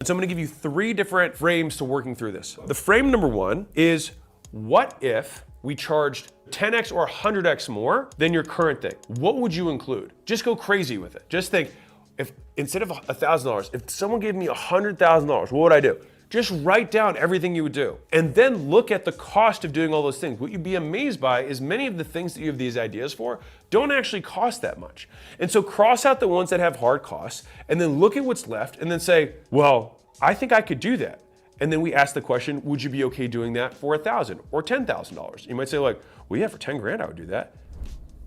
And so I'm gonna give you 3 different frames to working through this. The frame number 1 is, what if we charged 10x or 100x more than your current thing? What would you include? Just go crazy with it. Just think, if instead of $1,000, if someone gave me $100,000, what would I do? Just write down everything you would do. And then look at the cost of doing all those things. What you'd be amazed by is many of the things that you have these ideas for don't actually cost that much. And so cross out the ones that have hard costs, and then look at what's left, and then say, well, I think I could do that. And then we ask the question, would you be okay doing that for $1,000 or $10,000? You might say like, well, yeah, for 10 grand, I would do that.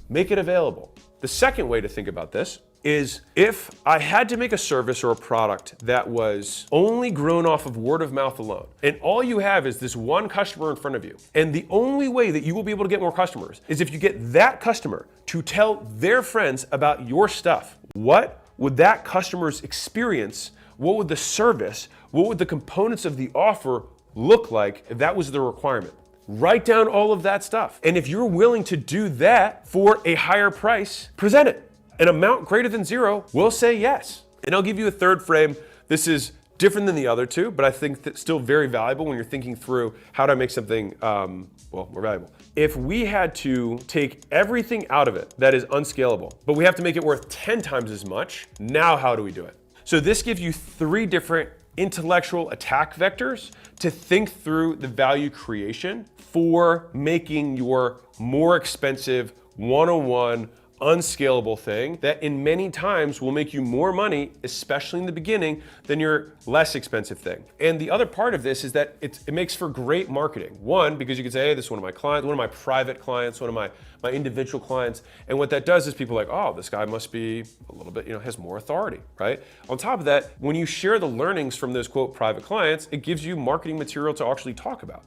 Make it available. The second way to think about this is, if I had to make a service or a product that was only grown off of word of mouth alone, and all you have is this one customer in front of you, and the only way that you will be able to get more customers is if you get that customer to tell their friends about your stuff, what would that customer's experience, what would the service, what would the components of the offer look like if that was the requirement? Write down all of that stuff. And if you're willing to do that for a higher price, present it. An amount greater than 0 will say yes. And I'll give you a third frame. This is different than the other 2, but I think that's still very valuable when you're thinking through how to make something more valuable. If we had to take everything out of it that is unscalable, but we have to make it worth 10 times as much, now how do we do it? So this gives you 3 different intellectual attack vectors to think through the value creation for making your more expensive one-on-one unscalable thing that in many times will make you more money, especially in the beginning, than your less expensive thing. And the other part of this is that it makes for great marketing. One, because you can say, hey, this is one of my clients, one of my private clients, one of my individual clients. And what that does is people are like, oh, this guy must be a little bit, has more authority, right? On top of that, when you share the learnings from those quote private clients, it gives you marketing material to actually talk about.